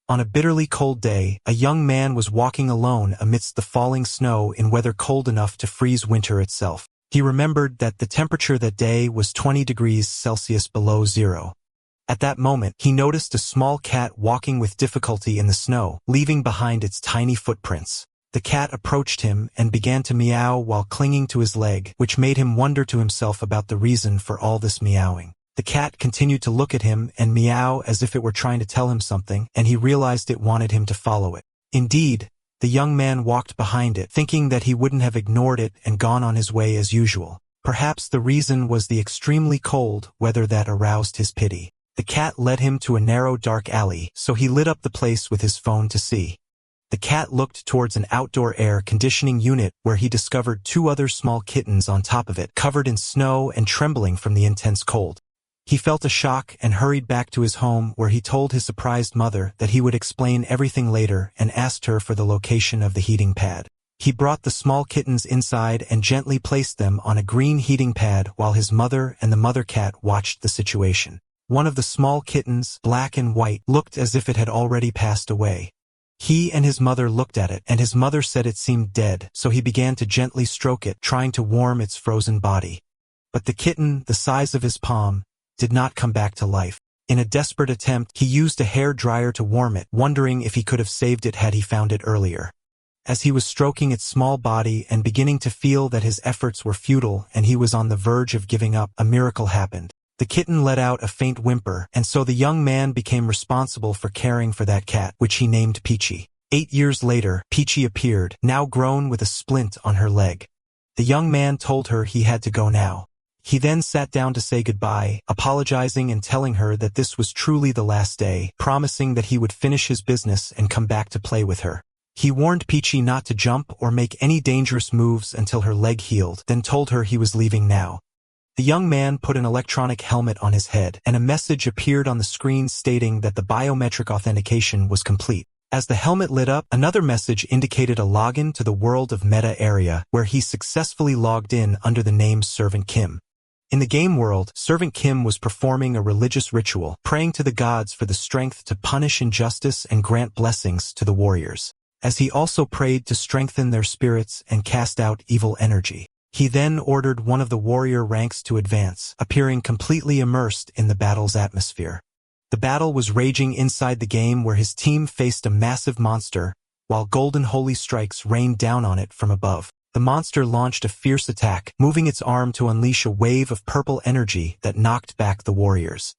On a bitterly cold day, a young man was walking alone amidst the falling snow in weather cold enough to freeze winter itself. He remembered that the temperature that day was 20 degrees Celsius below zero. At that moment, he noticed a small cat walking with difficulty in the snow, leaving behind its tiny footprints. The cat approached him and began to meow while clinging to his leg, which made him wonder to himself about the reason for all this meowing. The cat continued to look at him and meow as if it were trying to tell him something, and he realized it wanted him to follow it. Indeed, the young man walked behind it, thinking that he wouldn't have ignored it and gone on his way as usual. Perhaps the reason was the extremely cold weather that aroused his pity. The cat led him to a narrow dark alley, so he lit up the place with his phone to see. The cat looked towards an outdoor air conditioning unit where he discovered 2 other small kittens on top of it, covered in snow and trembling from the intense cold. He felt a shock and hurried back to his home, where he told his surprised mother that he would explain everything later and asked her for the location of the heating pad. He brought the small kittens inside and gently placed them on a green heating pad while his mother and the mother cat watched the situation. One of the small kittens, black and white, looked as if it had already passed away. He and his mother looked at it, and his mother said it seemed dead, so he began to gently stroke it, trying to warm its frozen body. But the kitten, the size of his palm, did not come back to life. In a desperate attempt, he used a hair dryer to warm it, wondering if he could have saved it had he found it earlier. As he was stroking its small body and beginning to feel that his efforts were futile and he was on the verge of giving up, a miracle happened. The kitten let out a faint whimper, and so the young man became responsible for caring for that cat, which he named Peachy. 8 years later, Peachy appeared, now grown with a splint on her leg. The young man told her he had to go now. He then sat down to say goodbye, apologizing and telling her that this was truly the last day, promising that he would finish his business and come back to play with her. He warned Peachy not to jump or make any dangerous moves until her leg healed, then told her he was leaving now. The young man put an electronic helmet on his head, and a message appeared on the screen stating that the biometric authentication was complete. As the helmet lit up, another message indicated a login to the World of Meta area, where he successfully logged in under the name Servant Kim. In the game world, Servant Kim was performing a religious ritual, praying to the gods for the strength to punish injustice and grant blessings to the warriors, as he also prayed to strengthen their spirits and cast out evil energy. He then ordered one of the warrior ranks to advance, appearing completely immersed in the battle's atmosphere. The battle was raging inside the game, where his team faced a massive monster, while golden holy strikes rained down on it from above. The monster launched a fierce attack, moving its arm to unleash a wave of purple energy that knocked back the warriors.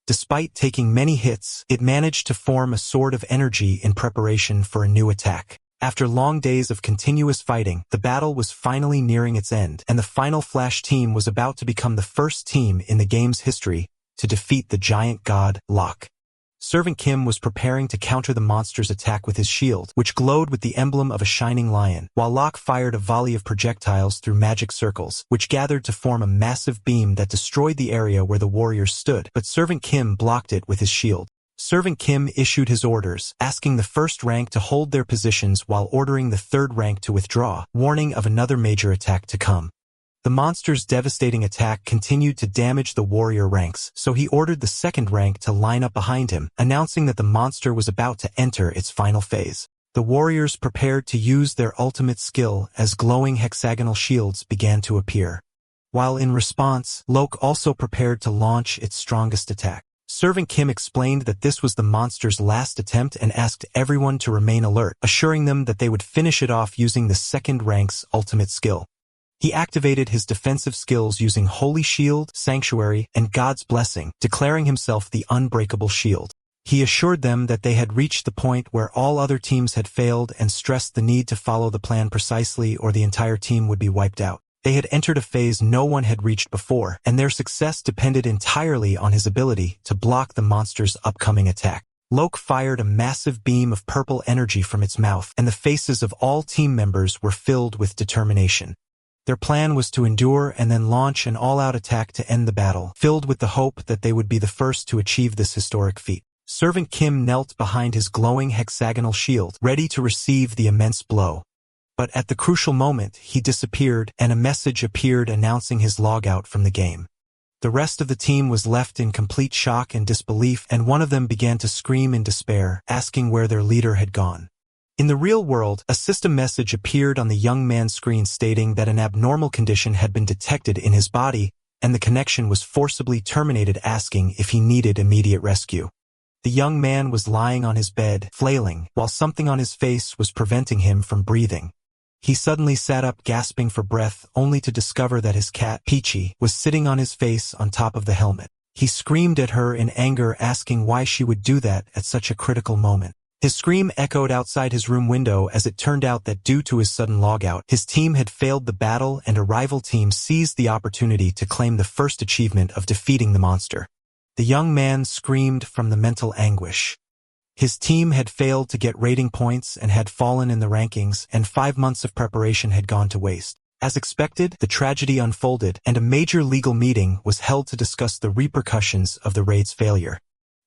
Despite taking many hits, it managed to form a sword of energy in preparation for a new attack. After long days of continuous fighting, the battle was finally nearing its end, and the Final Flash team was about to become the first team in the game's history to defeat the giant god, Locke. Servant Kim was preparing to counter the monster's attack with his shield, which glowed with the emblem of a shining lion, while Locke fired a volley of projectiles through magic circles, which gathered to form a massive beam that destroyed the area where the warriors stood, but Servant Kim blocked it with his shield. Servant Kim issued his orders, asking the first rank to hold their positions while ordering the third rank to withdraw, warning of another major attack to come. The monster's devastating attack continued to damage the warrior ranks, so he ordered the second rank to line up behind him, announcing that the monster was about to enter its final phase. The warriors prepared to use their ultimate skill as glowing hexagonal shields began to appear. While in response, Locke also prepared to launch its strongest attack. Servant Kim explained that this was the monster's last attempt and asked everyone to remain alert, assuring them that they would finish it off using the second rank's ultimate skill. He activated his defensive skills using Holy Shield, Sanctuary, and God's Blessing, declaring himself the unbreakable shield. He assured them that they had reached the point where all other teams had failed and stressed the need to follow the plan precisely or the entire team would be wiped out. They had entered a phase no one had reached before, and their success depended entirely on his ability to block the monster's upcoming attack. Locke fired a massive beam of purple energy from its mouth, and the faces of all team members were filled with determination. Their plan was to endure and then launch an all-out attack to end the battle, filled with the hope that they would be the first to achieve this historic feat. Servant Kim knelt behind his glowing hexagonal shield, ready to receive the immense blow. But at the crucial moment, he disappeared, and a message appeared announcing his logout from the game. The rest of the team was left in complete shock and disbelief, and one of them began to scream in despair, asking where their leader had gone. In the real world, a system message appeared on the young man's screen stating that an abnormal condition had been detected in his body, and the connection was forcibly terminated, asking if he needed immediate rescue. The young man was lying on his bed, flailing, while something on his face was preventing him from breathing. He suddenly sat up, gasping for breath, only to discover that his cat, Peachy, was sitting on his face on top of the helmet. He screamed at her in anger, asking why she would do that at such a critical moment. His scream echoed outside his room window, as it turned out that due to his sudden logout, his team had failed the battle and a rival team seized the opportunity to claim the first achievement of defeating the monster. The young man screamed from the mental anguish. His team had failed to get rating points and had fallen in the rankings, and 5 months of preparation had gone to waste. As expected, the tragedy unfolded, and a major legal meeting was held to discuss the repercussions of the raid's failure.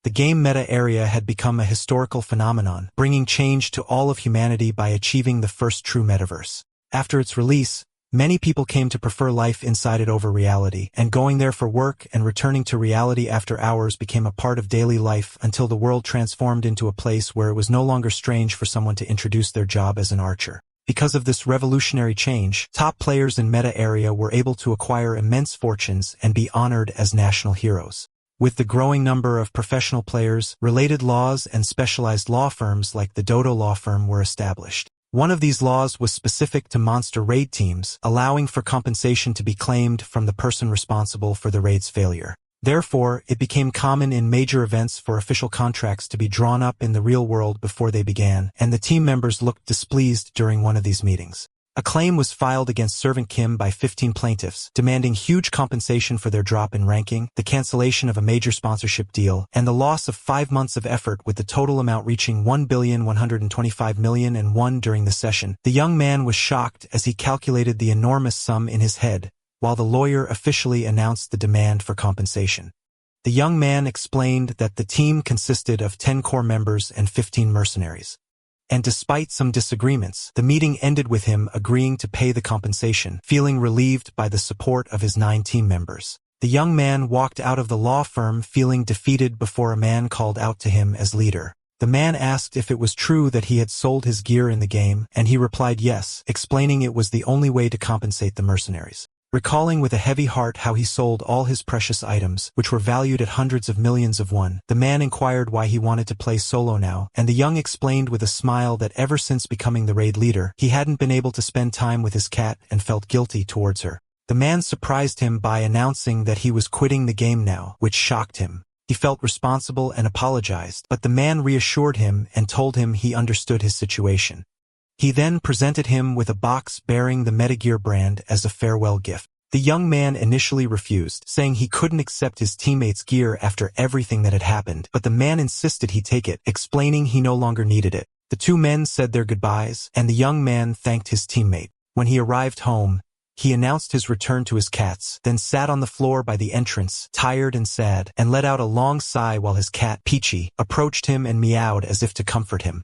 The game meta area had become a historical phenomenon, bringing change to all of humanity by achieving the first true metaverse. After its release, many people came to prefer life inside it over reality, and going there for work and returning to reality after hours became a part of daily life until the world transformed into a place where it was no longer strange for someone to introduce their job as an archer. Because of this revolutionary change, top players in meta area were able to acquire immense fortunes and be honored as national heroes. With the growing number of professional players, related laws and specialized law firms like the Dodo law firm were established. One of these laws was specific to monster raid teams, allowing for compensation to be claimed from the person responsible for the raid's failure. Therefore, it became common in major events for official contracts to be drawn up in the real world before they began, and the team members looked displeased during one of these meetings. A claim was filed against Servant Kim by 15 plaintiffs, demanding huge compensation for their drop in ranking, the cancellation of a major sponsorship deal, and the loss of 5 months of effort, with the total amount reaching 1,125,000,001 during the session. The young man was shocked as he calculated the enormous sum in his head, while the lawyer officially announced the demand for compensation. The young man explained that the team consisted of 10 core members and 15 mercenaries. And despite some disagreements, the meeting ended with him agreeing to pay the compensation, feeling relieved by the support of his 9 team members. The young man walked out of the law firm feeling defeated before a man called out to him as leader. The man asked if it was true that he had sold his gear in the game, and he replied yes, explaining it was the only way to compensate the mercenaries. Recalling with a heavy heart how he sold all his precious items, which were valued at hundreds of millions of won, the man inquired why he wanted to play solo now, and the young explained with a smile that ever since becoming the raid leader, he hadn't been able to spend time with his cat and felt guilty towards her. The man surprised him by announcing that he was quitting the game now, which shocked him. He felt responsible and apologized, but the man reassured him and told him he understood his situation. He then presented him with a box bearing the Metagear brand as a farewell gift. The young man initially refused, saying he couldn't accept his teammates' gear after everything that had happened, but the man insisted he take it, explaining he no longer needed it. The 2 men said their goodbyes, and the young man thanked his teammate. When he arrived home, he announced his return to his cats, then sat on the floor by the entrance, tired and sad, and let out a long sigh while his cat, Peachy, approached him and meowed as if to comfort him.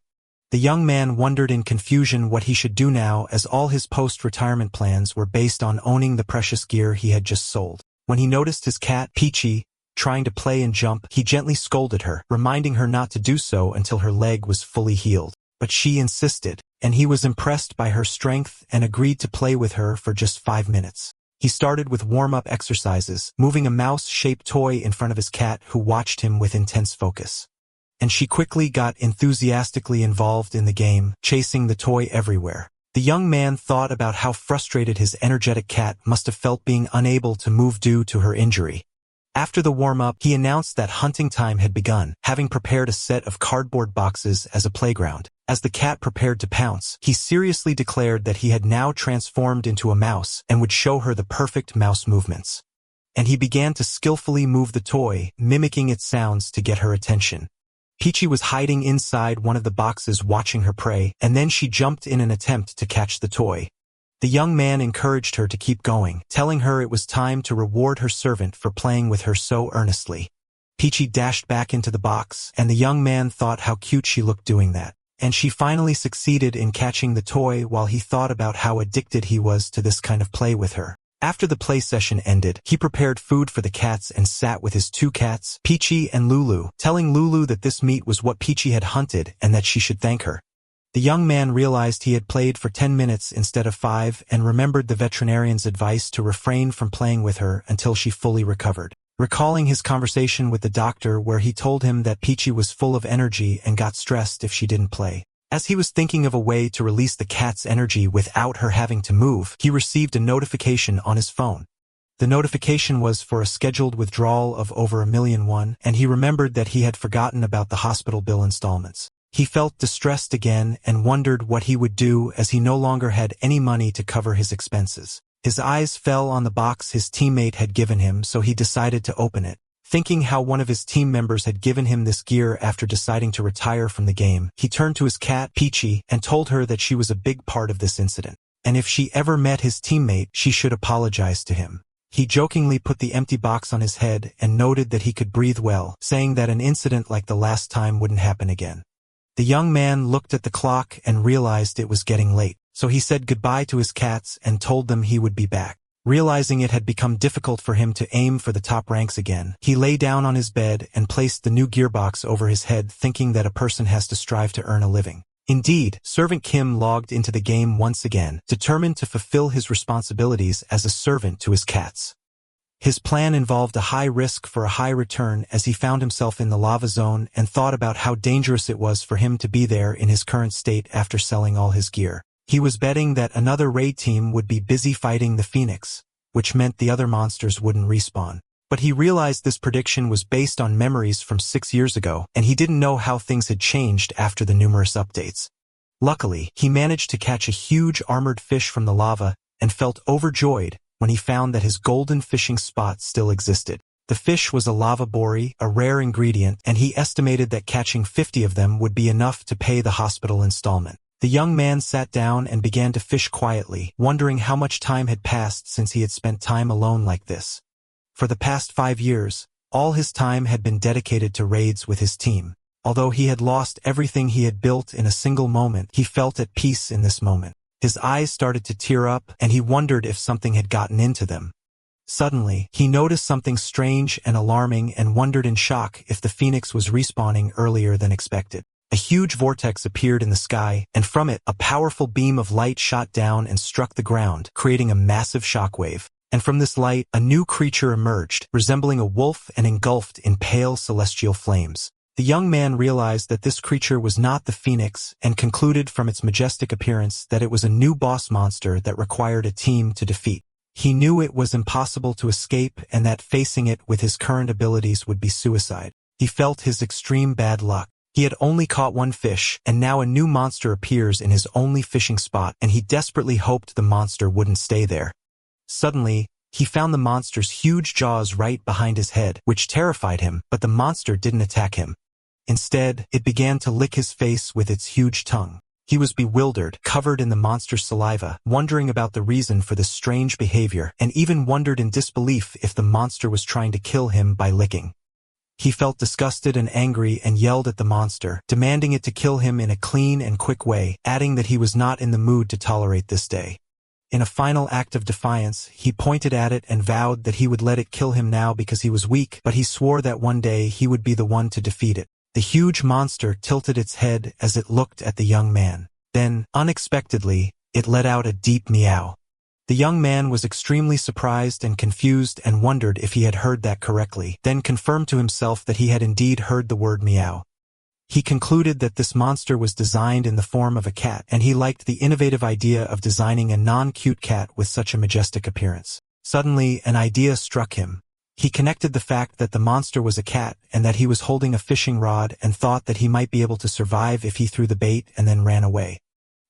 The young man wondered in confusion what he should do now, as all his post-retirement plans were based on owning the precious gear he had just sold. When he noticed his cat, Peachy, trying to play and jump, he gently scolded her, reminding her not to do so until her leg was fully healed. But she insisted, and he was impressed by her strength and agreed to play with her for just 5 minutes. He started with warm-up exercises, moving a mouse-shaped toy in front of his cat, who watched him with intense focus. And she quickly got enthusiastically involved in the game, chasing the toy everywhere. The young man thought about how frustrated his energetic cat must have felt being unable to move due to her injury. After the warm-up, he announced that hunting time had begun, having prepared a set of cardboard boxes as a playground. As the cat prepared to pounce, he seriously declared that he had now transformed into a mouse and would show her the perfect mouse movements. And he began to skillfully move the toy, mimicking its sounds to get her attention. Peachy was hiding inside one of the boxes watching her prey, and then she jumped in an attempt to catch the toy. The young man encouraged her to keep going, telling her it was time to reward her servant for playing with her so earnestly. Peachy dashed back into the box, and the young man thought how cute she looked doing that. And she finally succeeded in catching the toy while he thought about how addicted he was to this kind of play with her. After the play session ended, he prepared food for the cats and sat with his 2 cats, Peachy and Lulu, telling Lulu that this meat was what Peachy had hunted and that she should thank her. The young man realized he had played for 10 minutes instead of 5 and remembered the veterinarian's advice to refrain from playing with her until she fully recovered. Recalling his conversation with the doctor where he told him that Peachy was full of energy and got stressed if she didn't play. As he was thinking of a way to release the cat's energy without her having to move, he received a notification on his phone. The notification was for a scheduled withdrawal of over $1,000,000, and he remembered that he had forgotten about the hospital bill installments. He felt distressed again and wondered what he would do as he no longer had any money to cover his expenses. His eyes fell on the box his teammate had given him, so he decided to open it. Thinking how one of his team members had given him this gear after deciding to retire from the game, he turned to his cat, Peachy, and told her that she was a big part of this incident, and if she ever met his teammate, she should apologize to him. He jokingly put the empty box on his head and noted that he could breathe well, saying that an incident like the last time wouldn't happen again. The young man looked at the clock and realized it was getting late, so he said goodbye to his cats and told them he would be back. Realizing it had become difficult for him to aim for the top ranks again, he lay down on his bed and placed the new gearbox over his head, thinking that a person has to strive to earn a living. Indeed, Servant Kim logged into the game once again, determined to fulfill his responsibilities as a servant to his cats. His plan involved a high risk for a high return as he found himself in the lava zone and thought about how dangerous it was for him to be there in his current state after selling all his gear. He was betting that another raid team would be busy fighting the Phoenix, which meant the other monsters wouldn't respawn. But he realized this prediction was based on memories from 6 years ago, and he didn't know how things had changed after the numerous updates. Luckily, he managed to catch a huge armored fish from the lava and felt overjoyed when he found that his golden fishing spot still existed. The fish was a lava bory, a rare ingredient, and he estimated that catching 50 of them would be enough to pay the hospital installment. The young man sat down and began to fish quietly, wondering how much time had passed since he had spent time alone like this. For the past 5 years, all his time had been dedicated to raids with his team. Although he had lost everything he had built in a single moment, he felt at peace in this moment. His eyes started to tear up, and he wondered if something had gotten into them. Suddenly, he noticed something strange and alarming and wondered in shock if the Phoenix was respawning earlier than expected. A huge vortex appeared in the sky, and from it, a powerful beam of light shot down and struck the ground, creating a massive shockwave. And from this light, a new creature emerged, resembling a wolf and engulfed in pale celestial flames. The young man realized that this creature was not the Phoenix and concluded from its majestic appearance that it was a new boss monster that required a team to defeat. He knew it was impossible to escape and that facing it with his current abilities would be suicide. He felt his extreme bad luck. He had only caught 1 fish, and now a new monster appears in his only fishing spot, and he desperately hoped the monster wouldn't stay there. Suddenly, he found the monster's huge jaws right behind his head, which terrified him, but the monster didn't attack him. Instead, it began to lick his face with its huge tongue. He was bewildered, covered in the monster's saliva, wondering about the reason for this strange behavior, and even wondered in disbelief if the monster was trying to kill him by licking. He felt disgusted and angry and yelled at the monster, demanding it to kill him in a clean and quick way, adding that he was not in the mood to tolerate this day. In a final act of defiance, he pointed at it and vowed that he would let it kill him now because he was weak, but he swore that one day he would be the one to defeat it. The huge monster tilted its head as it looked at the young man. Then, unexpectedly, it let out a deep meow. The young man was extremely surprised and confused and wondered if he had heard that correctly, then confirmed to himself that he had indeed heard the word meow. He concluded that this monster was designed in the form of a cat, and he liked the innovative idea of designing a non-cute cat with such a majestic appearance. Suddenly, an idea struck him. He connected the fact that the monster was a cat and that he was holding a fishing rod and thought that he might be able to survive if he threw the bait and then ran away.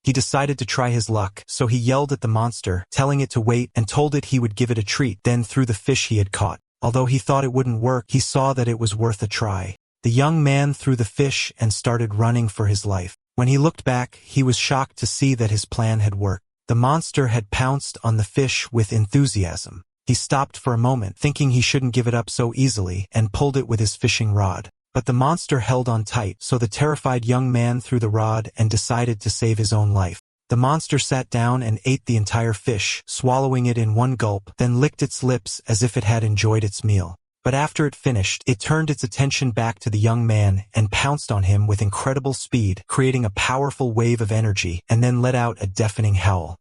He decided to try his luck, so he yelled at the monster, telling it to wait and told it he would give it a treat, then threw the fish he had caught. Although he thought it wouldn't work, he saw that it was worth a try. The young man threw the fish and started running for his life. When he looked back, he was shocked to see that his plan had worked. The monster had pounced on the fish with enthusiasm. He stopped for a moment, thinking he shouldn't give it up so easily, and pulled it with his fishing rod. But the monster held on tight, so the terrified young man threw the rod and decided to save his own life. The monster sat down and ate the entire fish, swallowing it in one gulp, then licked its lips as if it had enjoyed its meal. But after it finished, it turned its attention back to the young man and pounced on him with incredible speed, creating a powerful wave of energy, and then let out a deafening howl.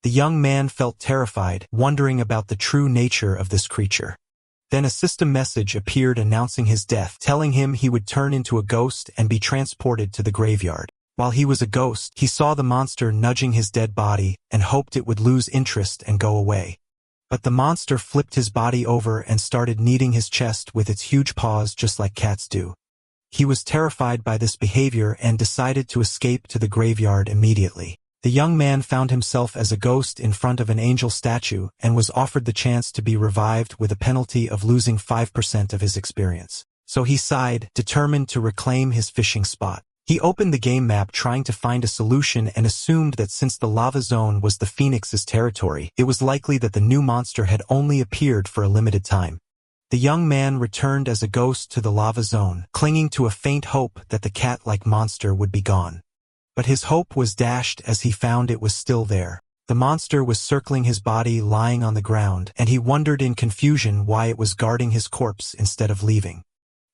The young man felt terrified, wondering about the true nature of this creature. Then a system message appeared announcing his death, telling him he would turn into a ghost and be transported to the graveyard. While he was a ghost, he saw the monster nudging his dead body and hoped it would lose interest and go away. But the monster flipped his body over and started kneading his chest with its huge paws just like cats do. He was terrified by this behavior and decided to escape to the graveyard immediately. The young man found himself as a ghost in front of an angel statue and was offered the chance to be revived with a penalty of losing 5% of his experience. So he sighed, determined to reclaim his fishing spot. He opened the game map trying to find a solution and assumed that since the lava zone was the Phoenix's territory, it was likely that the new monster had only appeared for a limited time. The young man returned as a ghost to the lava zone, clinging to a faint hope that the cat-like monster would be gone. But his hope was dashed as he found it was still there. The monster was circling his body lying on the ground, and he wondered in confusion why it was guarding his corpse instead of leaving.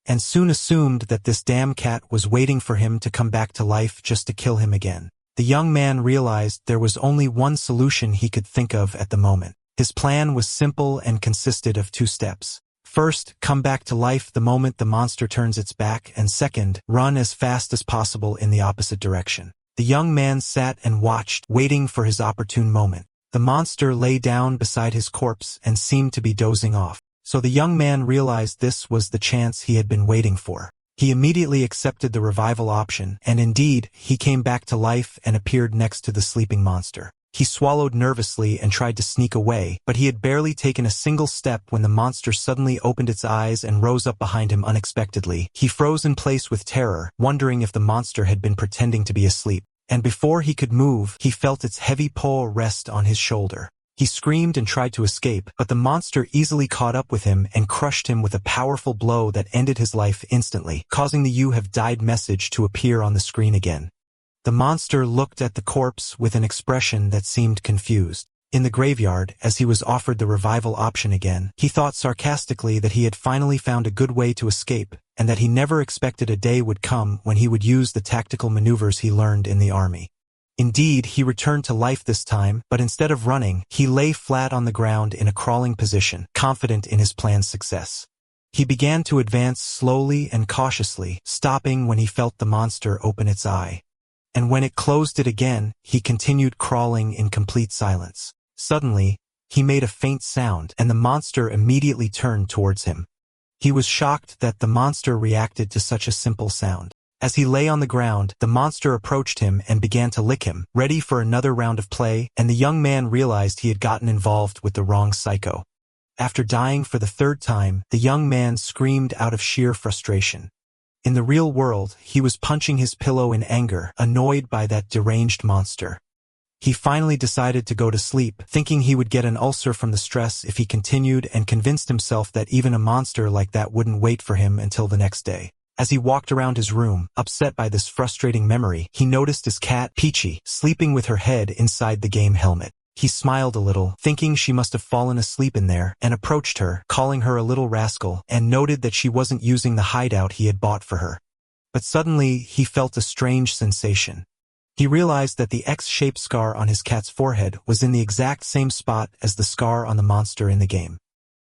And soon assumed that this damn cat was waiting for him to come back to life just to kill him again. The young man realized there was only one solution he could think of at the moment. His plan was simple and consisted of 2 steps. First, come back to life the moment the monster turns its back, and second, run as fast as possible in the opposite direction. The young man sat and watched, waiting for his opportune moment. The monster lay down beside his corpse and seemed to be dozing off. So the young man realized this was the chance he had been waiting for. He immediately accepted the revival option, and indeed, he came back to life and appeared next to the sleeping monster. He swallowed nervously and tried to sneak away, but he had barely taken a single step when the monster suddenly opened its eyes and rose up behind him unexpectedly. He froze in place with terror, wondering if the monster had been pretending to be asleep. And before he could move, he felt its heavy paw rest on his shoulder. He screamed and tried to escape, but the monster easily caught up with him and crushed him with a powerful blow that ended his life instantly, causing the "You have died" message to appear on the screen again. The monster looked at the corpse with an expression that seemed confused. In the graveyard, as he was offered the revival option again, he thought sarcastically that he had finally found a good way to escape, and that he never expected a day would come when he would use the tactical maneuvers he learned in the army. Indeed, he returned to life this time, but instead of running, he lay flat on the ground in a crawling position, confident in his plan's success. He began to advance slowly and cautiously, stopping when he felt the monster open its eye. And when it closed it again, he continued crawling in complete silence. Suddenly, he made a faint sound, and the monster immediately turned towards him. He was shocked that the monster reacted to such a simple sound. As he lay on the ground, the monster approached him and began to lick him, ready for another round of play, and the young man realized he had gotten involved with the wrong psycho. After dying for the 3rd time, the young man screamed out of sheer frustration. In the real world, he was punching his pillow in anger, annoyed by that deranged monster. He finally decided to go to sleep, thinking he would get an ulcer from the stress if he continued, and convinced himself that even a monster like that wouldn't wait for him until the next day. As he walked around his room, upset by this frustrating memory, he noticed his cat, Peachy, sleeping with her head inside the game helmet. He smiled a little, thinking she must have fallen asleep in there, and approached her, calling her a little rascal, and noted that she wasn't using the hideout he had bought for her. But suddenly, he felt a strange sensation. He realized that the X-shaped scar on his cat's forehead was in the exact same spot as the scar on the monster in the game.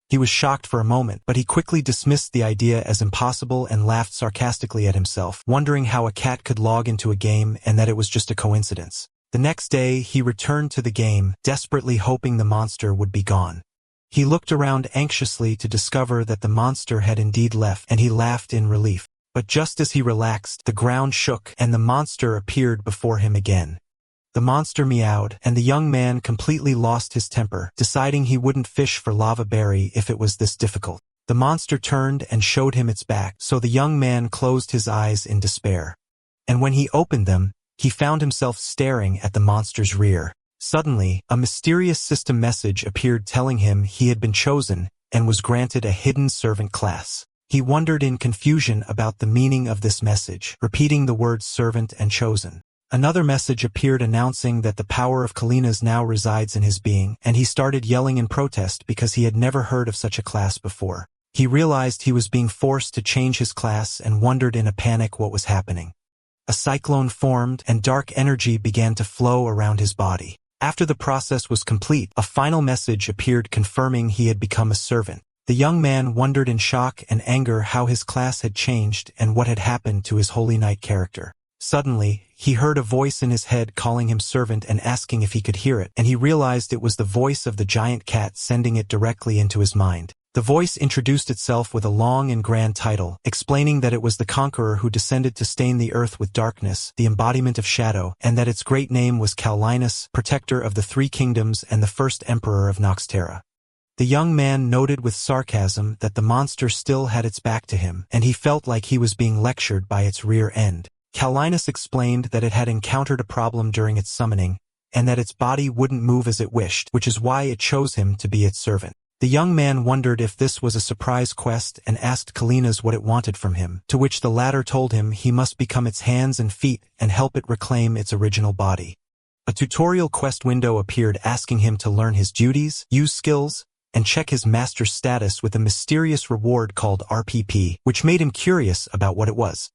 He was shocked for a moment, but he quickly dismissed the idea as impossible and laughed sarcastically at himself, wondering how a cat could log into a game and that it was just a coincidence. The next day, he returned to the game, desperately hoping the monster would be gone. He looked around anxiously to discover that the monster had indeed left, and he laughed in relief. But just as he relaxed, the ground shook, and the monster appeared before him again. The monster meowed, and the young man completely lost his temper, deciding he wouldn't fish for lava berry if it was this difficult. The monster turned and showed him its back, so the young man closed his eyes in despair. And when he opened them, he found himself staring at the monster's rear. Suddenly, a mysterious system message appeared telling him he had been chosen and was granted a hidden servant class. He wondered in confusion about the meaning of this message, repeating the words servant and chosen. Another message appeared announcing that the power of Kalina's now resides in his being, and he started yelling in protest because he had never heard of such a class before. He realized he was being forced to change his class and wondered in a panic what was happening. A cyclone formed and dark energy began to flow around his body. After the process was complete, a final message appeared confirming he had become a servant. The young man wondered in shock and anger how his class had changed and what had happened to his Holy Knight character. Suddenly, he heard a voice in his head calling him servant and asking if he could hear it, and he realized it was the voice of the giant cat sending it directly into his mind. The voice introduced itself with a long and grand title, explaining that it was the conqueror who descended to stain the earth with darkness, the embodiment of shadow, and that its great name was Kallinus, protector of the three kingdoms and the first emperor of Noxterra. The young man noted with sarcasm that the monster still had its back to him, and he felt like he was being lectured by its rear end. Kallinus explained that it had encountered a problem during its summoning, and that its body wouldn't move as it wished, which is why it chose him to be its servant. The young man wondered if this was a surprise quest and asked Kallinas what it wanted from him, to which the latter told him he must become its hands and feet and help it reclaim its original body. A tutorial quest window appeared asking him to learn his duties, use skills, and check his master's status with a mysterious reward called RPP, which made him curious about what it was.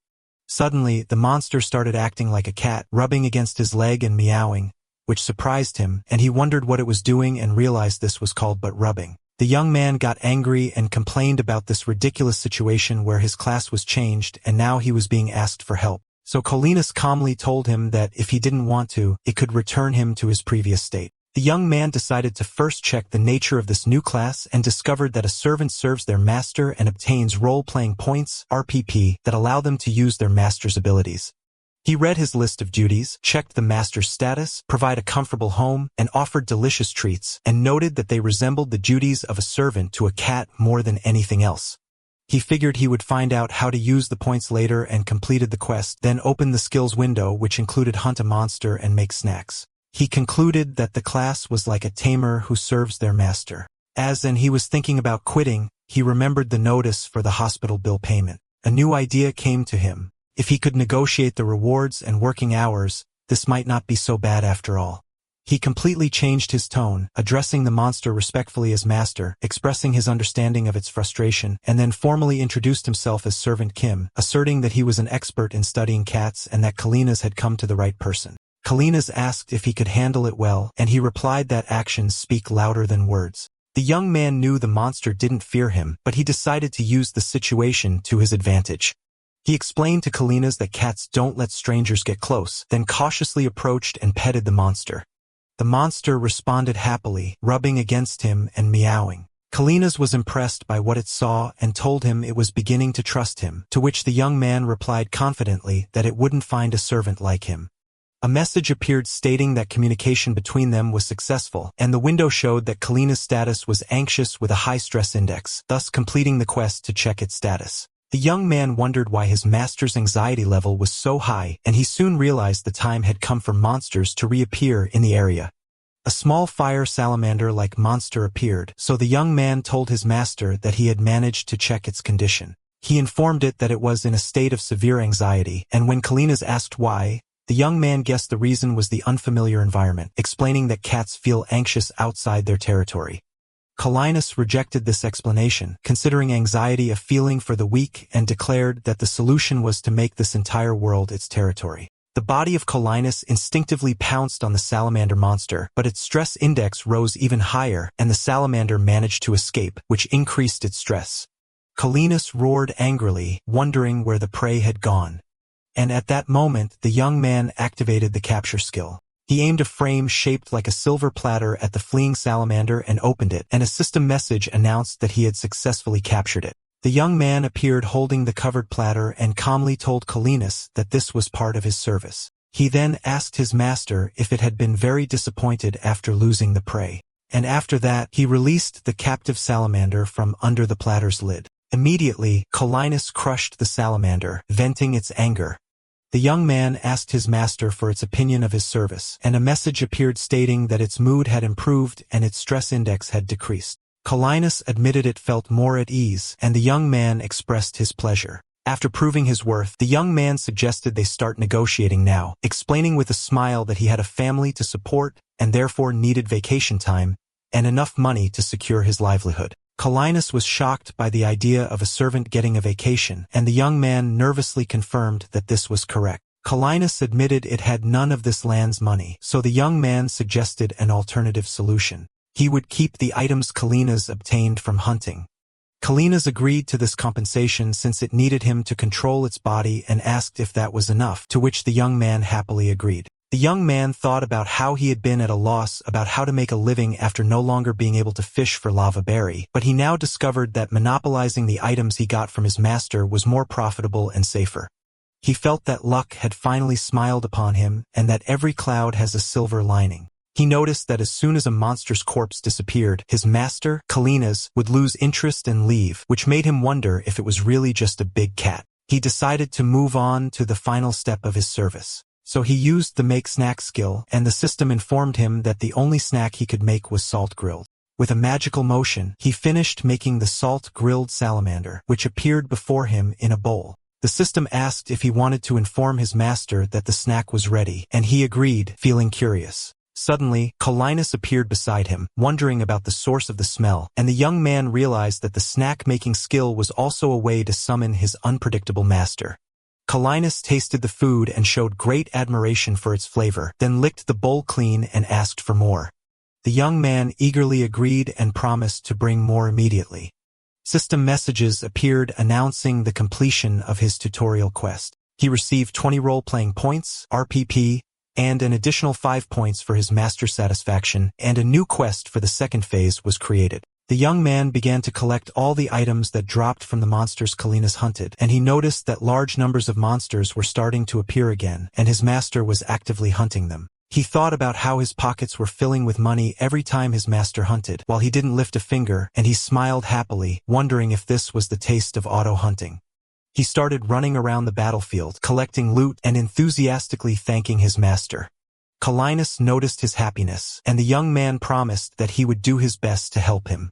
Suddenly, the monster started acting like a cat, rubbing against his leg and meowing, which surprised him, and he wondered what it was doing and realized this was called butt rubbing. The young man got angry and complained about this ridiculous situation where his class was changed and now he was being asked for help. So Kallinas calmly told him that if he didn't want to, it could return him to his previous state. The young man decided to first check the nature of this new class and discovered that a servant serves their master and obtains role-playing points, RPP, that allow them to use their master's abilities. He read his list of duties, checked the master's status, provide a comfortable home, and offered delicious treats, and noted that they resembled the duties of a servant to a cat more than anything else. He figured he would find out how to use the points later and completed the quest, then opened the skills window which included hunt a monster and make snacks. He concluded that the class was like a tamer who serves their master. As he was thinking about quitting, he remembered the notice for the hospital bill payment. A new idea came to him. If he could negotiate the rewards and working hours, this might not be so bad after all. He completely changed his tone, addressing the monster respectfully as master, expressing his understanding of its frustration, and then formally introduced himself as Servant Kim, asserting that he was an expert in studying cats and that Kallinas had come to the right person. Kallinas asked if he could handle it well, and he replied that actions speak louder than words. The young man knew the monster didn't fear him, but he decided to use the situation to his advantage. He explained to Kallinas that cats don't let strangers get close, then cautiously approached and petted the monster. The monster responded happily, rubbing against him and meowing. Kallinas was impressed by what it saw and told him it was beginning to trust him, to which the young man replied confidently that it wouldn't find a servant like him. A message appeared stating that communication between them was successful, and the window showed that Kallinas' status was anxious with a high stress index, thus completing the quest to check its status. The young man wondered why his master's anxiety level was so high, and he soon realized the time had come for monsters to reappear in the area. A small fire salamander-like monster appeared, so the young man told his master that he had managed to check its condition. He informed it that it was in a state of severe anxiety, and when Kallinas asked why, the young man guessed the reason was the unfamiliar environment, explaining that cats feel anxious outside their territory. Kallinas rejected this explanation, considering anxiety a feeling for the weak, and declared that the solution was to make this entire world its territory. The body of Kallinas instinctively pounced on the salamander monster, but its stress index rose even higher, and the salamander managed to escape, which increased its stress. Kallinas roared angrily, wondering where the prey had gone. And at that moment, the young man activated the capture skill. He aimed a frame shaped like a silver platter at the fleeing salamander and opened it, and a system message announced that he had successfully captured it. The young man appeared holding the covered platter and calmly told Kallinas that this was part of his service. He then asked his master if it had been very disappointed after losing the prey. And after that, he released the captive salamander from under the platter's lid. Immediately, Kallinas crushed the salamander, venting its anger. The young man asked his master for its opinion of his service, and a message appeared stating that its mood had improved and its stress index had decreased. Kallinas admitted it felt more at ease, and the young man expressed his pleasure. After proving his worth, the young man suggested they start negotiating now, explaining with a smile that he had a family to support and therefore needed vacation time and enough money to secure his livelihood. Calinus was shocked by the idea of a servant getting a vacation, and the young man nervously confirmed that this was correct. Calinus admitted it had none of this land's money, so the young man suggested an alternative solution. He would keep the items Calinus obtained from hunting. Calinus agreed to this compensation since it needed him to control its body and asked if that was enough, to which the young man happily agreed. The young man thought about how he had been at a loss about how to make a living after no longer being able to fish for lava berry, but he now discovered that monopolizing the items he got from his master was more profitable and safer. He felt that luck had finally smiled upon him and that every cloud has a silver lining. He noticed that as soon as a monster's corpse disappeared, his master, Calinus, would lose interest and leave, which made him wonder if it was really just a big cat. He decided to move on to the final step of his service. So he used the make snack skill, and the system informed him that the only snack he could make was salt grilled. With a magical motion, he finished making the salt grilled salamander, which appeared before him in a bowl. The system asked if he wanted to inform his master that the snack was ready, and he agreed, feeling curious. Suddenly, Calinus appeared beside him, wondering about the source of the smell, and the young man realized that the snack-making skill was also a way to summon his unpredictable master. Calinus tasted the food and showed great admiration for its flavor, then licked the bowl clean and asked for more. The young man eagerly agreed and promised to bring more immediately. System messages appeared announcing the completion of his tutorial quest. He received 20 role-playing points, RPP, and an additional 5 points for his master satisfaction, and a new quest for the second phase was created. The young man began to collect all the items that dropped from the monsters Calinus hunted, and he noticed that large numbers of monsters were starting to appear again, and his master was actively hunting them. He thought about how his pockets were filling with money every time his master hunted, while he didn't lift a finger, and he smiled happily, wondering if this was the taste of auto-hunting. He started running around the battlefield, collecting loot and enthusiastically thanking his master. Calinus noticed his happiness, and the young man promised that he would do his best to help him.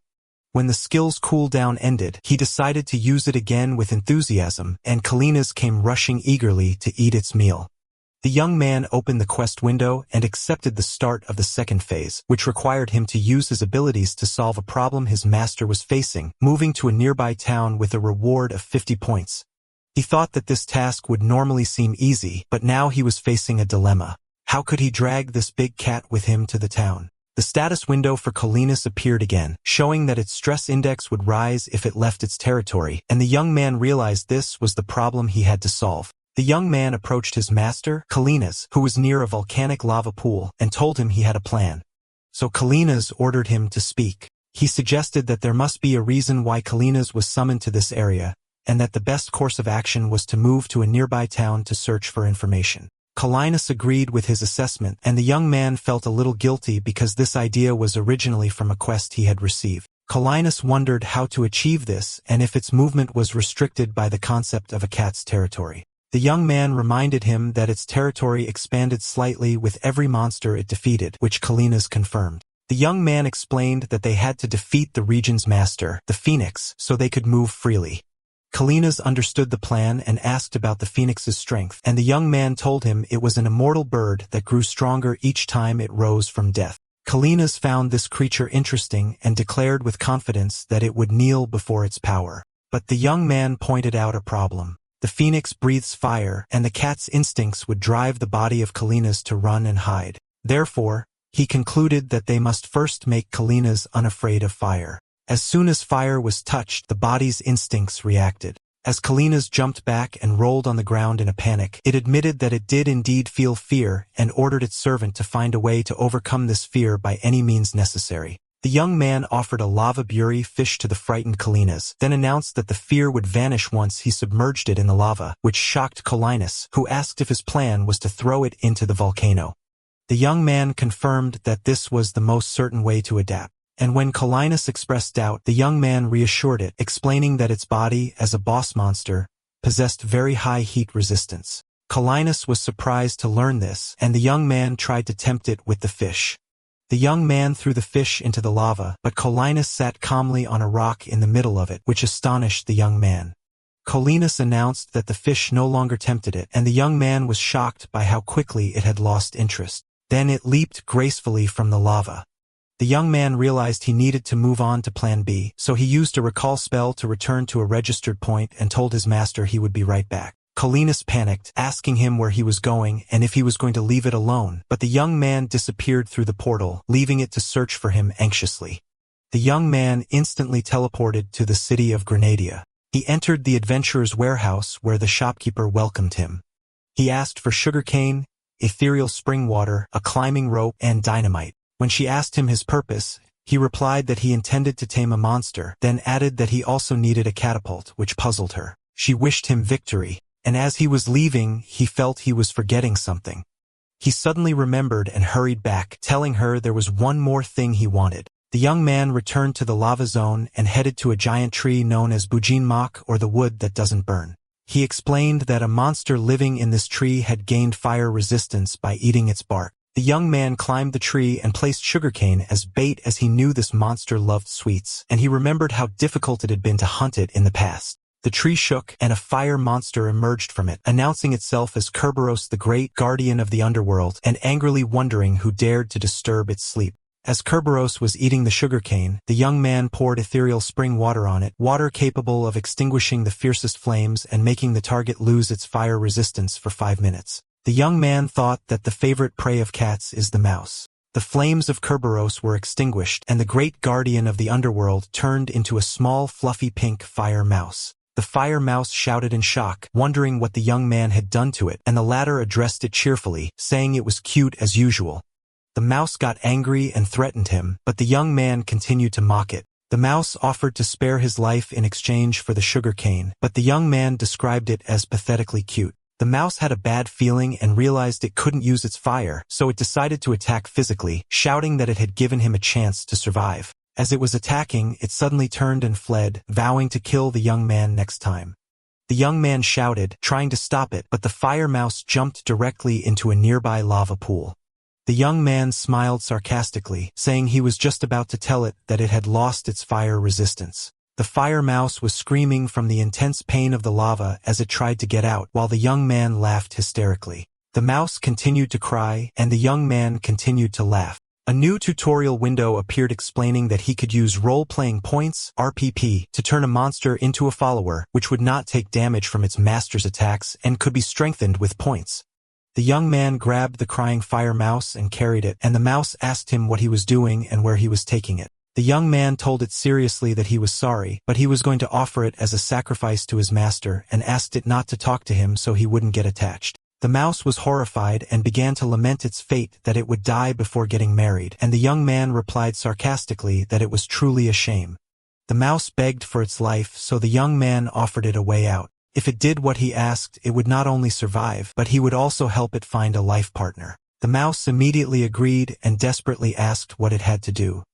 When the skill's cooldown ended, he decided to use it again with enthusiasm, and Calinus came rushing eagerly to eat its meal. The young man opened the quest window and accepted the start of the second phase, which required him to use his abilities to solve a problem his master was facing, moving to a nearby town with a reward of 50 points. He thought that this task would normally seem easy, but now he was facing a dilemma. How could he drag this big cat with him to the town? The status window for Calinus appeared again, showing that its stress index would rise if it left its territory, and the young man realized this was the problem he had to solve. The young man approached his master, Calinus, who was near a volcanic lava pool, and told him he had a plan. So Calinus ordered him to speak. He suggested that there must be a reason why Calinus was summoned to this area, and that the best course of action was to move to a nearby town to search for information. Calinus agreed with his assessment, and the young man felt a little guilty because this idea was originally from a quest he had received. Calinus wondered how to achieve this and if its movement was restricted by the concept of a cat's territory. The young man reminded him that its territory expanded slightly with every monster it defeated, which Calinus confirmed. The young man explained that they had to defeat the region's master, the Phoenix, so they could move freely. Calinus understood the plan and asked about the phoenix's strength, and the young man told him it was an immortal bird that grew stronger each time it rose from death. Calinus found this creature interesting and declared with confidence that it would kneel before its power. But the young man pointed out a problem. The phoenix breathes fire, and the cat's instincts would drive the body of Calinus to run and hide. Therefore, he concluded that they must first make Calinus unafraid of fire. As soon as fire was touched, the body's instincts reacted. As Calinus jumped back and rolled on the ground in a panic, it admitted that it did indeed feel fear and ordered its servant to find a way to overcome this fear by any means necessary. The young man offered a lava bury fish to the frightened Calinus, then announced that the fear would vanish once he submerged it in the lava, which shocked Calinus, who asked if his plan was to throw it into the volcano. The young man confirmed that this was the most certain way to adapt. And when Calinus expressed doubt, the young man reassured it, explaining that its body, as a boss monster, possessed very high heat resistance. Calinus was surprised to learn this, and the young man tried to tempt it with the fish. The young man threw the fish into the lava, but Calinus sat calmly on a rock in the middle of it, which astonished the young man. Colinas announced that the fish no longer tempted it, and the young man was shocked by how quickly it had lost interest. Then it leaped gracefully from the lava. The young man realized he needed to move on to plan B, so he used a recall spell to return to a registered point and told his master he would be right back. Colinas panicked, asking him where he was going and if he was going to leave it alone, but the young man disappeared through the portal, leaving it to search for him anxiously. The young man instantly teleported to the city of Granadia. He entered the adventurer's warehouse where the shopkeeper welcomed him. He asked for sugarcane, ethereal spring water, a climbing rope, and dynamite. When she asked him his purpose, he replied that he intended to tame a monster, then added that he also needed a catapult, which puzzled her. She wished him victory, and as he was leaving, he felt he was forgetting something. He suddenly remembered and hurried back, telling her there was one more thing he wanted. The young man returned to the lava zone and headed to a giant tree known as Bujinmak, or the wood that doesn't burn. He explained that a monster living in this tree had gained fire resistance by eating its bark. The young man climbed the tree and placed sugarcane as bait, as he knew this monster loved sweets, and he remembered how difficult it had been to hunt it in the past. The tree shook, and a fire monster emerged from it, announcing itself as Kerberos, the great guardian of the underworld, and angrily wondering who dared to disturb its sleep. As Kerberos was eating the sugarcane, the young man poured ethereal spring water on it, water capable of extinguishing the fiercest flames and making the target lose its fire resistance for 5 minutes. The young man thought that the favorite prey of cats is the mouse. The flames of Kerberos were extinguished, and the great guardian of the underworld turned into a small, fluffy pink fire mouse. The fire mouse shouted in shock, wondering what the young man had done to it, and the latter addressed it cheerfully, saying it was cute as usual. The mouse got angry and threatened him, but the young man continued to mock it. The mouse offered to spare his life in exchange for the sugarcane, but the young man described it as pathetically cute. The mouse had a bad feeling and realized it couldn't use its fire, so it decided to attack physically, shouting that it had given him a chance to survive. As it was attacking, it suddenly turned and fled, vowing to kill the young man next time. The young man shouted, trying to stop it, but the fire mouse jumped directly into a nearby lava pool. The young man smiled sarcastically, saying he was just about to tell it that it had lost its fire resistance. The fire mouse was screaming from the intense pain of the lava as it tried to get out, while the young man laughed hysterically. The mouse continued to cry, and the young man continued to laugh. A new tutorial window appeared explaining that he could use role-playing points, RPP, to turn a monster into a follower, which would not take damage from its master's attacks and could be strengthened with points. The young man grabbed the crying fire mouse and carried it, and the mouse asked him what he was doing and where he was taking it. The young man told it seriously that he was sorry, but he was going to offer it as a sacrifice to his master, and asked it not to talk to him so he wouldn't get attached. The mouse was horrified and began to lament its fate, that it would die before getting married, and the young man replied sarcastically that it was truly a shame. The mouse begged for its life, so the young man offered it a way out. If it did what he asked, it would not only survive, but he would also help it find a life partner. The mouse immediately agreed and desperately asked what it had to do.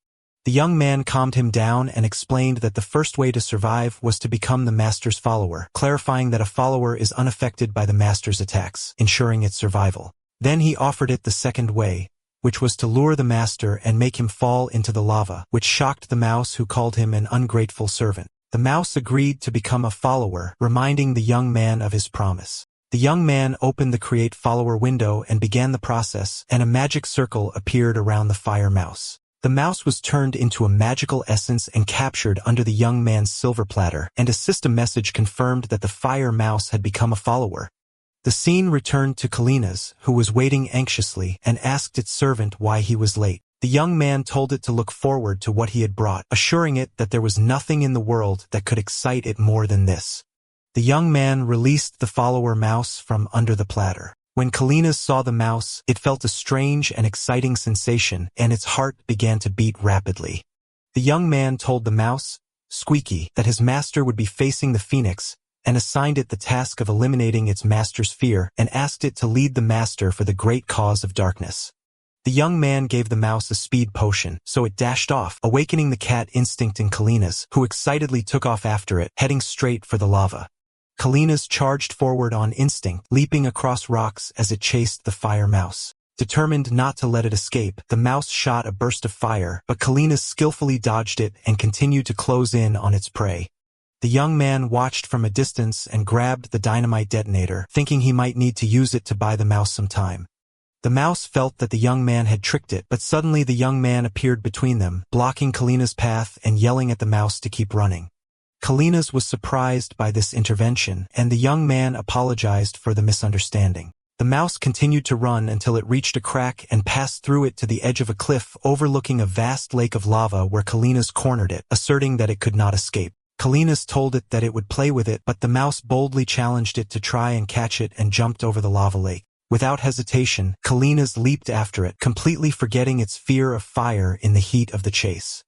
The young man calmed him down and explained that the first way to survive was to become the master's follower, clarifying that a follower is unaffected by the master's attacks, ensuring its survival. Then he offered it the second way, which was to lure the master and make him fall into the lava, which shocked the mouse, who called him an ungrateful servant. The mouse agreed to become a follower, reminding the young man of his promise. The young man opened the Create Follower window and began the process, and a magic circle appeared around the fire mouse. The mouse was turned into a magical essence and captured under the young man's silver platter, and a system message confirmed that the fire mouse had become a follower. The scene returned to Colinas, who was waiting anxiously, and asked its servant why he was late. The young man told it to look forward to what he had brought, assuring it that there was nothing in the world that could excite it more than this. The young man released the follower mouse from under the platter. When Colinas saw the mouse, it felt a strange and exciting sensation, and its heart began to beat rapidly. The young man told the mouse, Squeaky, that his master would be facing the phoenix, and assigned it the task of eliminating its master's fear, and asked it to lead the master for the great cause of darkness. The young man gave the mouse a speed potion, so it dashed off, awakening the cat instinct in Colinas, who excitedly took off after it, heading straight for the lava. Colinas charged forward on instinct, leaping across rocks as it chased the fire mouse. Determined not to let it escape, the mouse shot a burst of fire, but Colinas skillfully dodged it and continued to close in on its prey. The young man watched from a distance and grabbed the dynamite detonator, thinking he might need to use it to buy the mouse some time. The mouse felt that the young man had tricked it, but suddenly the young man appeared between them, blocking Kalina's path and yelling at the mouse to keep running. Kalina's was surprised by this intervention, and the young man apologized for the misunderstanding. The mouse continued to run until it reached a crack and passed through it to the edge of a cliff overlooking a vast lake of lava where Kalina's cornered it, asserting that it could not escape. Kalina's told it that it would play with it, but the mouse boldly challenged it to try and catch it and jumped over the lava lake. Without hesitation, Kalina's leaped after it, completely forgetting its fear of fire in the heat of the chase.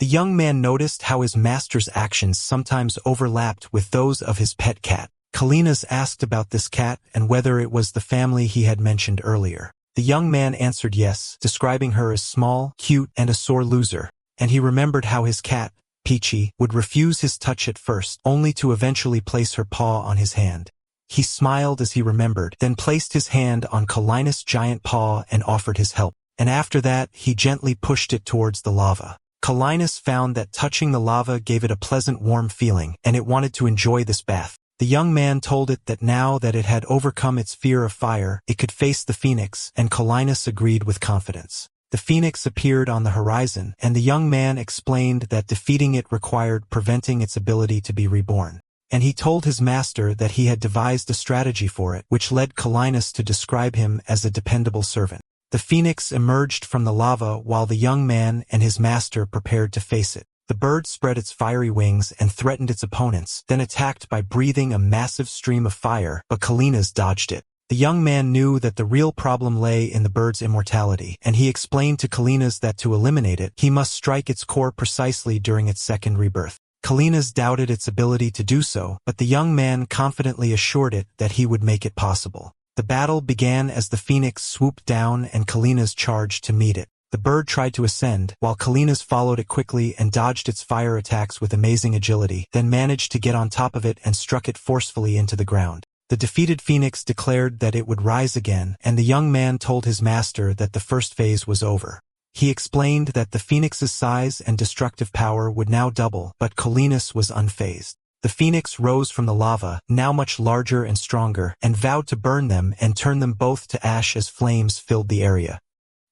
The young man noticed how his master's actions sometimes overlapped with those of his pet cat. Kalina's asked about this cat and whether it was the family he had mentioned earlier. The young man answered yes, describing her as small, cute, and a sore loser, and he remembered how his cat, Peachy, would refuse his touch at first, only to eventually place her paw on his hand. He smiled as he remembered, then placed his hand on Kalina's giant paw and offered his help, and after that he gently pushed it towards the lava. Kalina found that touching the lava gave it a pleasant warm feeling, and it wanted to enjoy this bath. The young man told it that now that it had overcome its fear of fire, it could face the phoenix, and Kalina agreed with confidence. The phoenix appeared on the horizon, and the young man explained that defeating it required preventing its ability to be reborn. And he told his master that he had devised a strategy for it, which led Kalina to describe him as a dependable servant. The phoenix emerged from the lava while the young man and his master prepared to face it. The bird spread its fiery wings and threatened its opponents, then attacked by breathing a massive stream of fire, but Kalina dodged it. The young man knew that the real problem lay in the bird's immortality, and he explained to Kalina that to eliminate it, he must strike its core precisely during its second rebirth. Kalina doubted its ability to do so, but the young man confidently assured it that he would make it possible. The battle began as the phoenix swooped down and Kalina charged to meet it. The bird tried to ascend, while Kalina followed it quickly and dodged its fire attacks with amazing agility, then managed to get on top of it and struck it forcefully into the ground. The defeated phoenix declared that it would rise again, and the young man told his master that the first phase was over. He explained that the phoenix's size and destructive power would now double, but Kalina was unfazed. The phoenix rose from the lava, now much larger and stronger, and vowed to burn them and turn them both to ash as flames filled the area.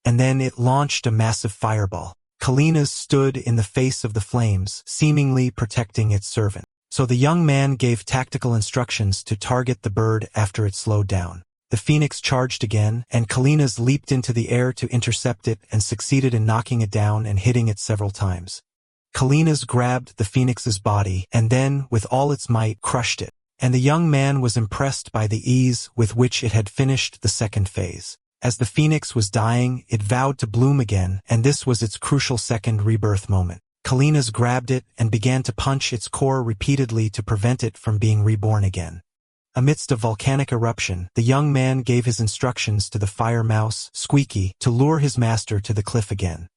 And then it launched a massive fireball. Kalina stood in the face of the flames, seemingly protecting its servant. So the young man gave tactical instructions to target the bird after it slowed down. The phoenix charged again, and Kalina leaped into the air to intercept it and succeeded in knocking it down and hitting it several times. Kalina grabbed the phoenix's body and then, with all its might, crushed it, and the young man was impressed by the ease with which it had finished the second phase. As the phoenix was dying, it vowed to bloom again, and this was its crucial second rebirth moment. Kalina grabbed it and began to punch its core repeatedly to prevent it from being reborn again. Amidst a volcanic eruption, the young man gave his instructions to the fire mouse, Squeaky, to lure his master to the cliff again.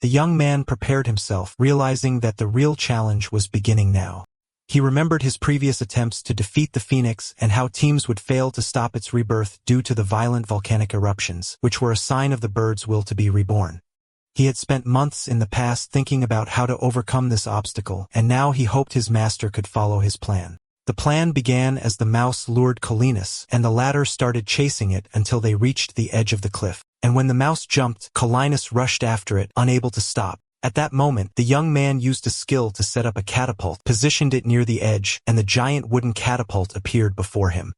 The young man prepared himself, realizing that the real challenge was beginning now. He remembered his previous attempts to defeat the phoenix and how teams would fail to stop its rebirth due to the violent volcanic eruptions, which were a sign of the bird's will to be reborn. He had spent months in the past thinking about how to overcome this obstacle, and now he hoped his master could follow his plan. The plan began as the mouse lured Kalina, and the latter started chasing it until they reached the edge of the cliff. And when the mouse jumped, Kalina rushed after it, unable to stop. At that moment, the young man used a skill to set up a catapult, positioned it near the edge, and the giant wooden catapult appeared before him.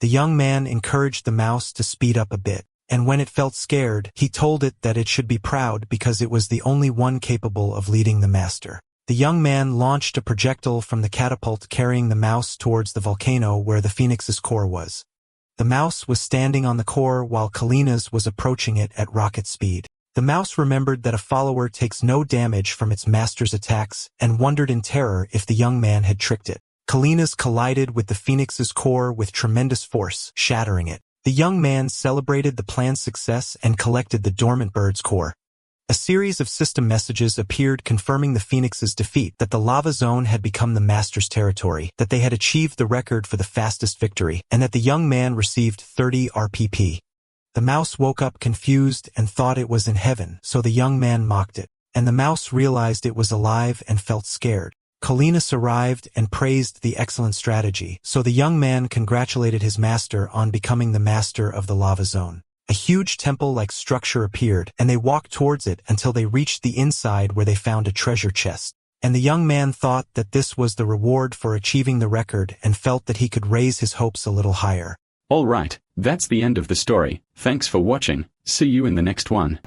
The young man encouraged the mouse to speed up a bit, and when it felt scared, he told it that it should be proud because it was the only one capable of leading the master. The young man launched a projectile from the catapult carrying the mouse towards the volcano where the phoenix's core was. The mouse was standing on the core while Kalina was approaching it at rocket speed. The mouse remembered that a follower takes no damage from its master's attacks and wondered in terror if the young man had tricked it. Kalina collided with the phoenix's core with tremendous force, shattering it. The young man celebrated the plan's success and collected the dormant bird's core. A series of system messages appeared confirming the phoenix's defeat, that the lava zone had become the master's territory, that they had achieved the record for the fastest victory, and that the young man received 30 RPP. The mouse woke up confused and thought it was in heaven, so the young man mocked it, and the mouse realized it was alive and felt scared. Calenus arrived and praised the excellent strategy, so the young man congratulated his master on becoming the master of the lava zone. A huge temple-like structure appeared, and they walked towards it until they reached the inside where they found a treasure chest. And the young man thought that this was the reward for achieving the record and felt that he could raise his hopes a little higher. Alright, that's the end of the story. Thanks for watching. See you in the next one.